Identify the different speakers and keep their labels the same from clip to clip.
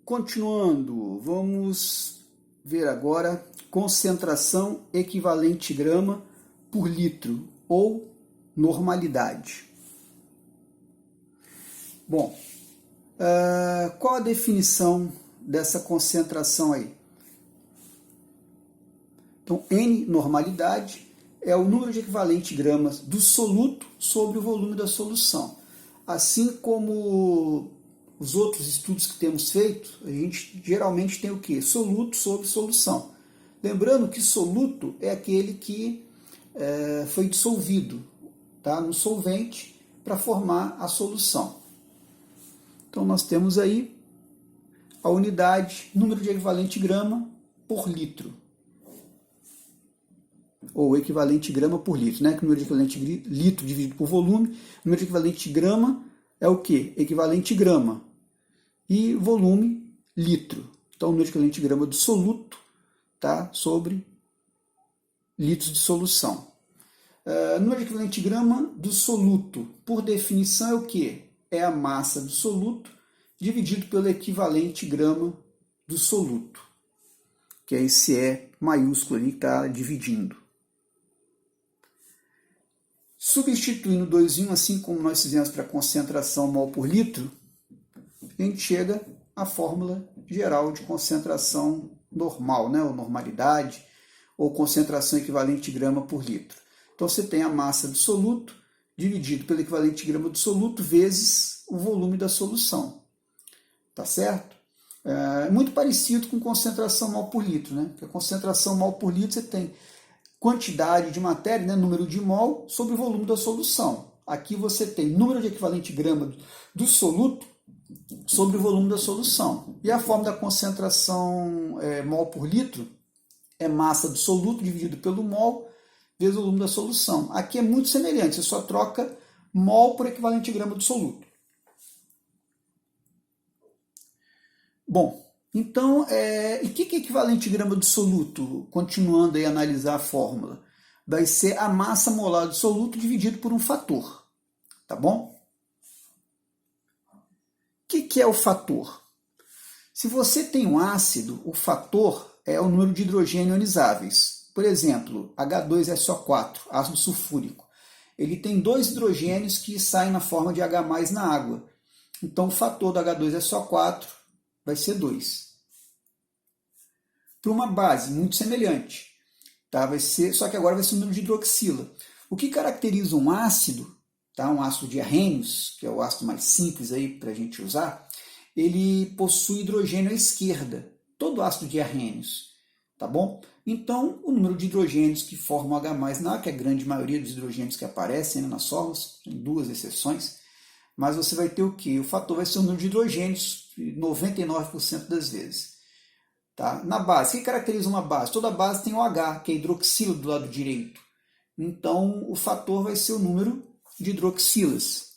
Speaker 1: Continuando, vamos ver agora concentração equivalente grama por litro ou normalidade. Bom, qual a definição dessa concentração aí? Então, N normalidade é o número de equivalente gramas do soluto sobre o volume da solução. Assim como os outros estudos que temos feito, a gente geralmente tem o quê? Soluto sobre solução. Lembrando que soluto é aquele que foi dissolvido, tá, no solvente para formar a solução. Então nós temos aí a unidade, número de equivalente grama por litro. Ou equivalente grama por litro, né? Que o número de equivalente litro dividido por volume, número de equivalente grama é o quê? Equivalente grama. E volume, litro. Então, o número de equivalente grama do soluto, tá, sobre litros de solução. Número de equivalente grama do soluto, por definição, é o quê? É a massa do soluto dividido pelo equivalente grama do soluto, que é esse E maiúsculo ali que está dividindo. Substituindo 2 em 1, assim como nós fizemos para a concentração mol por litro, a gente chega à fórmula geral de concentração normal, né, ou normalidade, ou concentração equivalente grama por litro. Então você tem a massa do soluto dividido pelo equivalente grama do soluto vezes o volume da solução. Tá certo? É muito parecido com concentração mol por litro, né? Porque a concentração mol por litro você tem quantidade de matéria, né, número de mol, sobre o volume da solução. Aqui você tem número de equivalente grama do soluto sobre o volume da solução. E a forma da concentração mol por litro é massa do soluto dividido pelo mol vezes o volume da solução. Aqui é muito semelhante, você só troca mol por equivalente grama do soluto. Bom, então, e o que é equivalente grama do soluto? Continuando aí a analisar a fórmula. Vai ser a massa molar do soluto dividido por um fator. Tá bom? O que é o fator? Se você tem um ácido, o fator é o número de hidrogênio ionizáveis. Por exemplo, H2SO4, ácido sulfúrico. Ele tem 2 hidrogênios que saem na forma de H+ na água. Então, o fator do H2SO4 vai ser 2. Para uma base muito semelhante, tá? Só que agora vai ser o número de hidroxila. O que caracteriza um ácido, tá? Um ácido de Arrhenius, que é o ácido mais simples para a gente usar, ele possui hidrogênio à esquerda. Todo ácido de Arrhenius, tá bom? Então, o número de hidrogênios que formam H+, na, que é a grande maioria dos hidrogênios que aparecem, né, nas fórmulas, tem 2 exceções, mas você vai ter o quê? O fator vai ser o número de hidrogênios 99% das vezes. Tá? Na base, o que caracteriza uma base? Toda base tem o H, que é hidroxila do lado direito. Então, o fator vai ser o número de hidroxilas.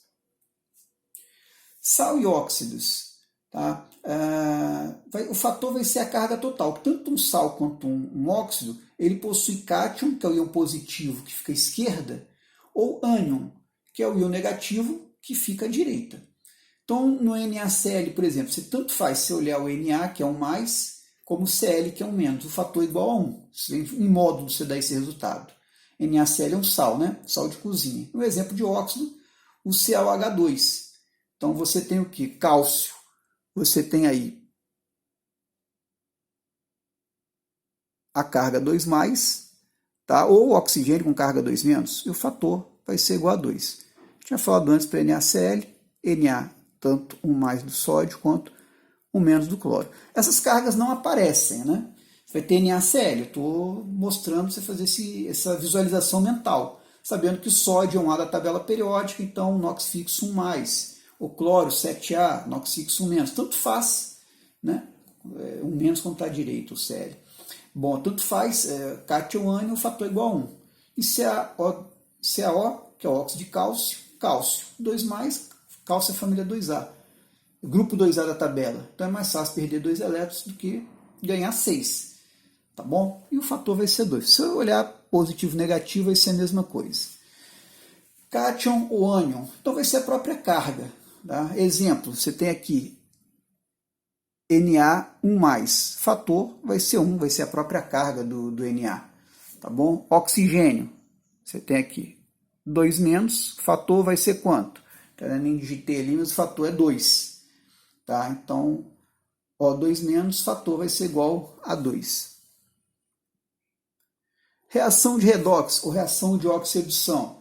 Speaker 1: Sal e óxidos. Tá? O fator vai ser a carga total. Tanto um sal quanto um óxido, ele possui cátion, que é o íon positivo, que fica à esquerda, ou ânion, que é o íon negativo, que fica à direita. Então, no NaCl, por exemplo, você tanto faz se olhar o Na, que é um mais, como o Cl, que é um menos. O fator é igual a 1. Em módulo você dá esse resultado. NaCl é um sal, né? Sal de cozinha. No exemplo de óxido, o CaOH2. Então, você tem o quê? Cálcio. Você tem aí a carga 2+, tá? Ou oxigênio com carga 2-, e o fator vai ser igual a 2. Tinha falado antes para NaCl, Na, tanto um mais do sódio quanto um menos do cloro. Essas cargas não aparecem, né? Você vai ter NaCl, eu estou mostrando para você fazer essa visualização mental, sabendo que o sódio é um A da tabela periódica, então NOx fixo 1+, o cloro 7A, NOx fixo 1-, tanto faz, né? 1- quando está direito, o Cl. Bom, tanto faz, cátion ânion, o fator é igual a 1. E CaO, que é o óxido de cálcio, cálcio. 2+, cálcio é família 2A. Grupo 2A da tabela. Então é mais fácil perder 2 elétrons do que ganhar 6. Tá bom? E o fator vai ser 2. Se eu olhar positivo e negativo, vai ser a mesma coisa. Cátion ou ânion. Então vai ser a própria carga. Tá? Exemplo, você tem aqui Na 1+. Fator vai ser 1, vai ser a própria carga do Na. Tá bom? Oxigênio, você tem aqui 2-, fator vai ser quanto? Eu nem digitei ali, mas o fator é 2. Tá? Então, O2-, fator vai ser igual a 2. Reação de redox ou reação de oxi-redução.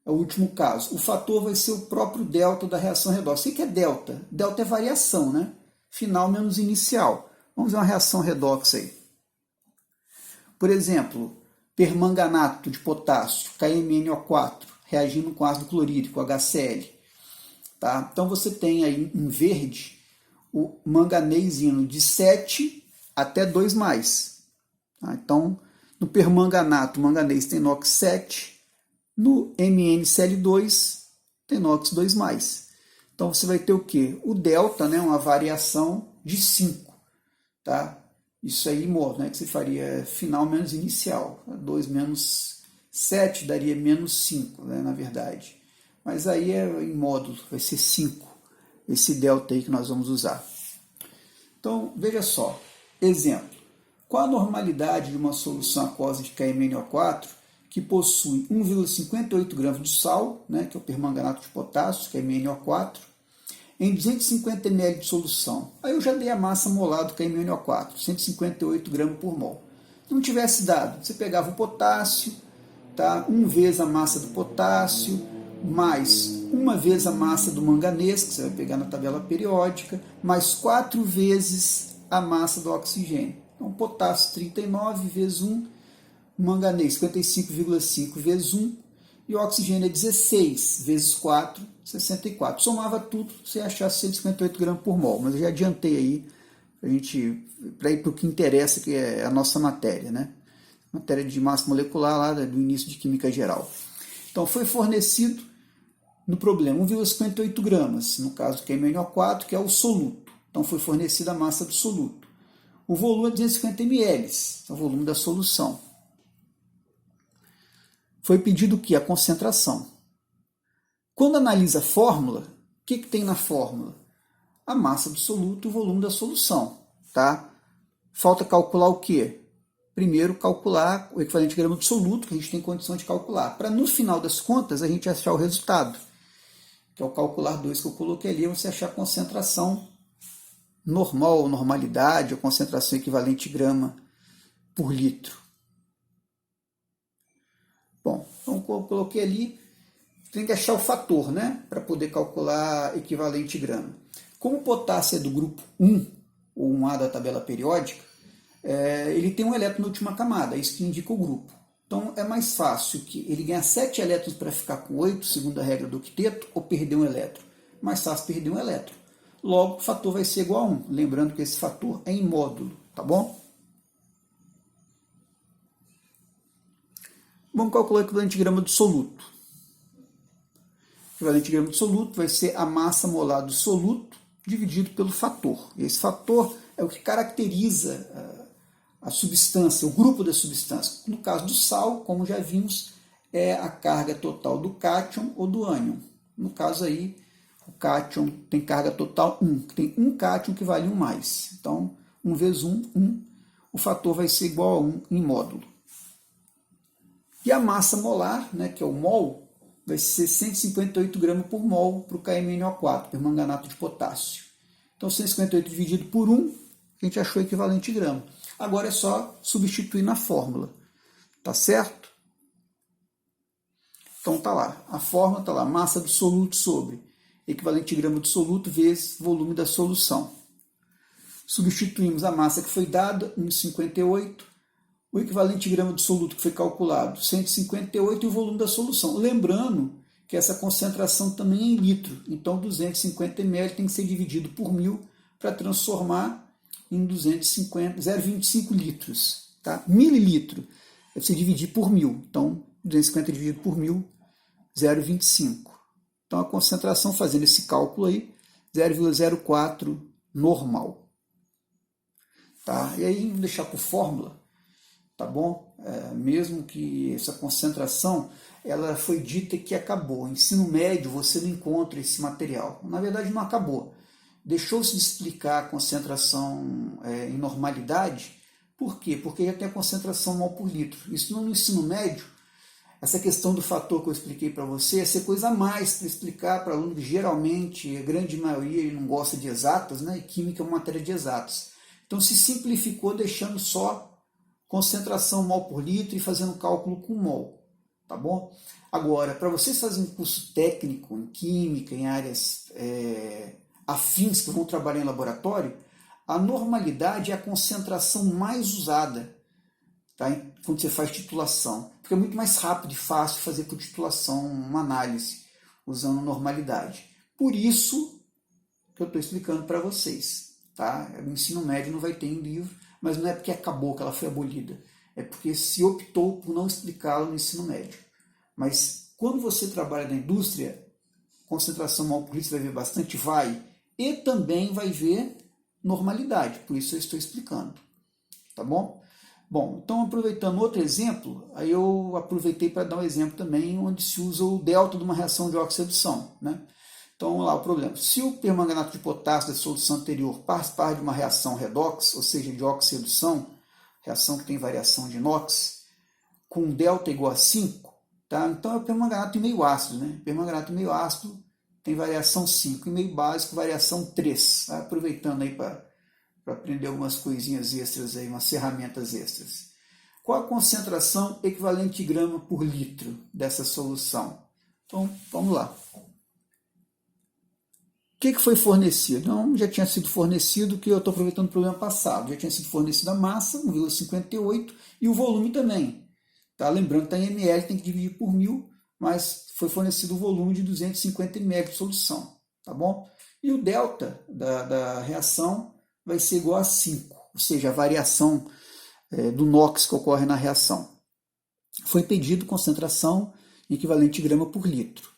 Speaker 1: É o último caso. O fator vai ser o próprio delta da reação redox. O que é delta? Delta é variação, né? Final menos inicial. Vamos ver uma reação redox aí. Por exemplo, permanganato de potássio, KMnO4, reagindo com ácido clorídrico, HCl. Tá? Então você tem aí em verde o manganês indo de 7 até 2+. Tá? Então, no permanganato, o manganês tem NOx 7, no MnCl2 tem NOx 2+. Então você vai ter o quê? O delta, né, uma variação de 5. Tá? Isso aí, né, que você faria final menos inicial. 2 menos 7 daria menos 5, né, na verdade. Mas aí é em módulo, vai ser 5, esse delta aí que nós vamos usar. Então, veja só, exemplo. Qual a normalidade de uma solução aquosa de KMnO4 que possui 1,58 gramas de sal, né, que é o permanganato de potássio, KMnO4, em 250 ml de solução? Aí eu já dei a massa molar do KMnO4, 158 gramas por mol. Se não tivesse dado, você pegava o potássio, tá, 1 vez a massa do potássio, mais 1 vez a massa do manganês, que você vai pegar na tabela periódica, mais 4 vezes a massa do oxigênio. Então, potássio 39 vezes 1, manganês 55,5 vezes 1, e o oxigênio é 16 vezes 4, 64. Somava tudo, você achasse 158 gramas por mol, mas eu já adiantei aí para ir para o que interessa, que é a nossa matéria, né? Matéria de massa molecular lá do início de química geral. Então, foi fornecido no problema 1,58 gramas, no caso do KMnO4, que é o soluto. Então, foi fornecida a massa do soluto. O volume é 250 ml, é o volume da solução. Foi pedido o que? A concentração. Quando analisa a fórmula, o que tem na fórmula? A massa do soluto e o volume da solução. Tá? Falta calcular o quê? Primeiro, calcular o equivalente de grama de soluto, que a gente tem condição de calcular, para no final das contas a gente achar o resultado, que é o calcular 2 que eu coloquei ali, você achar a concentração normal, ou normalidade, ou concentração equivalente grama por litro. Bom, então eu coloquei ali, tem que achar o fator, né, para poder calcular equivalente grama. Como o potássio é do grupo 1, ou 1A da tabela periódica, ele tem um elétron na última camada, isso que indica o grupo. Então é mais fácil que ele ganhe 7 elétrons para ficar com 8, segundo a regra do octeto, ou perder um elétron. Mais fácil perder um elétron. Logo, o fator vai ser igual a 1. Lembrando que esse fator é em módulo, tá bom? Vamos calcular o equivalente grama do soluto. O equivalente grama do soluto vai ser a massa molar do soluto dividido pelo fator. E esse fator é o que caracteriza a substância, o grupo da substância. No caso do sal, como já vimos, é a carga total do cátion ou do ânion. No caso aí, o cátion tem carga total 1. Tem um cátion que vale 1+. Então, 1 vezes 1, 1. O fator vai ser igual a 1 em módulo. E a massa molar, né, que é o mol, vai ser 158 gramas por mol para o KMnO4, permanganato de potássio. Então, 158 dividido por 1, a gente achou o equivalente grama. Agora é só substituir na fórmula. Tá certo? Então tá lá. A fórmula tá lá. Massa do soluto sobre equivalente grama do soluto vezes volume da solução. Substituímos a massa que foi dada, 1,58. O equivalente grama do soluto que foi calculado, 158, e o volume da solução. Lembrando que essa concentração também é em litro. Então 250 ml tem que ser dividido por 1.000 para transformar em 0,25 litros. Tá? Mililitro é você dividir por 1.000. Então, 250 dividido por 1.000, 0,25. Então, a concentração, fazendo esse cálculo aí, 0,04 normal. Tá? E aí, vou deixar por fórmula, tá bom? Mesmo que essa concentração, ela foi dita que acabou. Ensino médio, você não encontra esse material. Na verdade, não acabou. deixou-se de explicar a concentração em normalidade. Por quê? Porque já tem a concentração mol por litro. Isso no ensino médio, essa questão do fator que eu expliquei para você, é ser coisa a mais para explicar para aluno que geralmente, a grande maioria, ele não gosta de exatas, né? E química é uma matéria de exatas. Então se simplificou deixando só concentração mol por litro e fazendo cálculo com mol, tá bom? Agora, para vocês fazerem um curso técnico em química, em áreas afins que vão trabalhar em laboratório, a normalidade é a concentração mais usada, tá? Quando você faz titulação. Porque é muito mais rápido e fácil fazer por titulação uma análise usando normalidade. Por isso que eu estou explicando para vocês. Tá? O ensino médio não vai ter em livro, mas não é porque acabou, que ela foi abolida. É porque se optou por não explicá-la no ensino médio. Mas quando você trabalha na indústria, concentração mol por litro, você vai ver bastante? Vai. E também vai ver normalidade. Por isso eu estou explicando. Tá bom? Bom, então aproveitando outro exemplo, aí eu aproveitei para dar um exemplo também onde se usa o delta de uma reação de oxidação, né? Então, vamos lá, o problema. Se o permanganato de potássio da solução anterior participar de uma reação redox, ou seja, de oxi-redução, reação que tem variação de inox, com delta igual a 5, tá? Então é o permanganato em meio ácido, né? Permanganato em meio ácido tem variação 5, e meio básico variação 3. Tá? Aproveitando aí para aprender algumas coisinhas extras aí, umas ferramentas extras. Qual a concentração equivalente grama por litro dessa solução? Então, vamos lá. O que foi fornecido? Não, já tinha sido fornecido, que eu estou aproveitando o problema passado. Já tinha sido fornecida a massa, 1,58, e o volume também. Tá? Lembrando que está em ml, tem que dividir por 1000, mas foi fornecido o volume de 250 ml de solução. Tá bom? E o delta da reação vai ser igual a 5, ou seja, a variação do NOx que ocorre na reação. Foi pedido concentração equivalente grama por litro.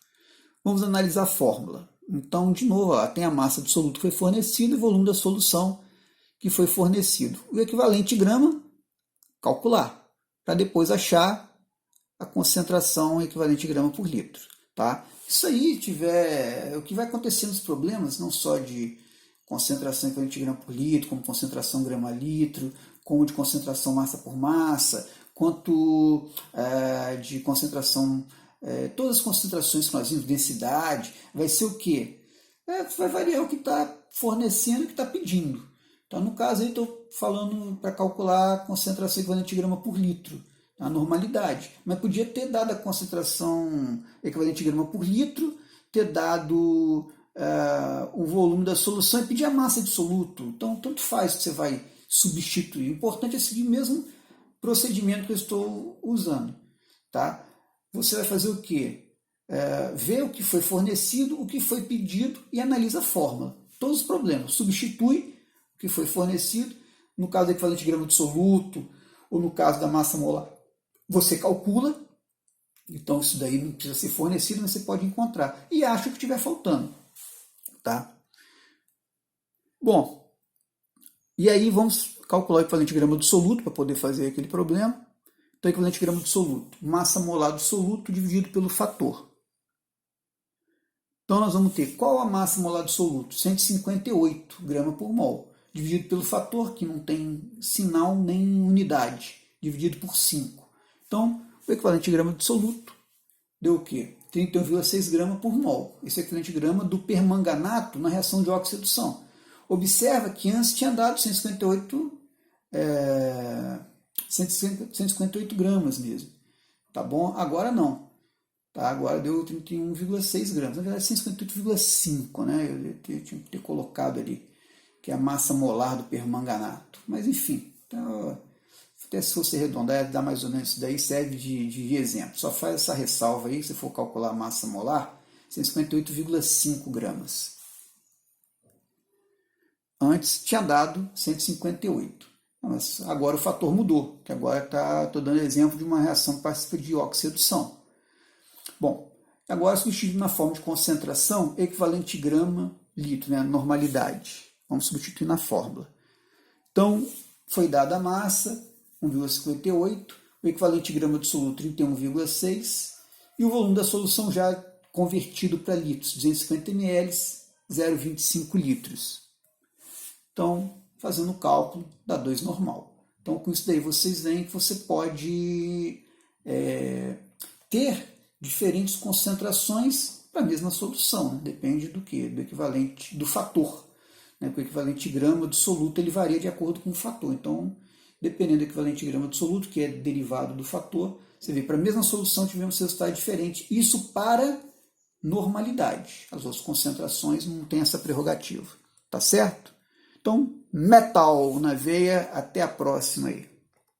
Speaker 1: Vamos analisar a fórmula. Então, de novo, tem a massa do soluto que foi fornecido e o volume da solução que foi fornecido. O equivalente grama, calcular, para depois achar a concentração equivalente grama por litro. Tá? Isso aí o que vai acontecer nos problemas, não só de concentração equivalente grama por litro, como concentração grama-litro, como de concentração massa por massa, quanto de concentração... todas as concentrações que nós vimos, densidade, vai ser o quê? Vai variar o que está fornecendo e o que está pedindo. Então, no caso, aí estou falando para calcular a concentração equivalente grama por litro, a normalidade. Mas podia ter dado a concentração equivalente grama por litro, ter dado o volume da solução e pedir a massa de soluto. Então, tanto faz que você vai substituir. O importante é seguir o mesmo procedimento que eu estou usando. Tá? Você vai fazer o quê? Ver o que foi fornecido, o que foi pedido e analisa a fórmula. Todos os problemas. Substitui o que foi fornecido. No caso do equivalente grama de soluto, ou no caso da massa molar, você calcula. Então isso daí não precisa ser fornecido, mas você pode encontrar. E acha o que estiver faltando. Tá? Bom, e aí vamos calcular o equivalente grama do soluto para poder fazer aquele problema. Então, equivalente grama do soluto. Massa molar do soluto dividido pelo fator. Então, nós vamos ter qual a massa molar do soluto? 158 gramas por mol. Dividido pelo fator, que não tem sinal nem unidade. Dividido por 5. Então, o equivalente grama do soluto deu o quê? 31,6 gramas por mol. Esse é o equivalente grama do permanganato na reação de oxidação. Observa que antes tinha dado 158 gramas mesmo, tá bom? Agora não, tá? Agora deu 31,6 gramas, na verdade 158,5, né? Eu tinha que ter colocado ali, que é a massa molar do permanganato, mas enfim, então, até se fosse arredondar, dá mais ou menos isso daí, serve de exemplo, só faz essa ressalva aí, se for calcular a massa molar, 158,5 gramas. Antes tinha dado 158. Mas agora o fator mudou, que agora estou dando exemplo de uma reação que participa de oxi-redução. Bom, agora substituindo na forma de concentração equivalente grama-litro, né, normalidade. Vamos substituir na fórmula. Então, foi dada a massa, 1,58, o equivalente grama de soluto, 31,6, e o volume da solução já convertido para litros, 250 ml, 0,25 litros. Então, fazendo o cálculo, dá 2 normal. Então, com isso daí, vocês veem que você pode ter diferentes concentrações para a mesma solução, né? Depende do que? Do equivalente, do fator. Né? O equivalente grama do soluto ele varia de acordo com o fator. Então, dependendo do equivalente grama do soluto, que é derivado do fator, você vê, para a mesma solução tivemos resultado diferente. Isso para normalidade. As outras concentrações não têm essa prerrogativa. Tá certo? Então, metal na veia, até a próxima aí.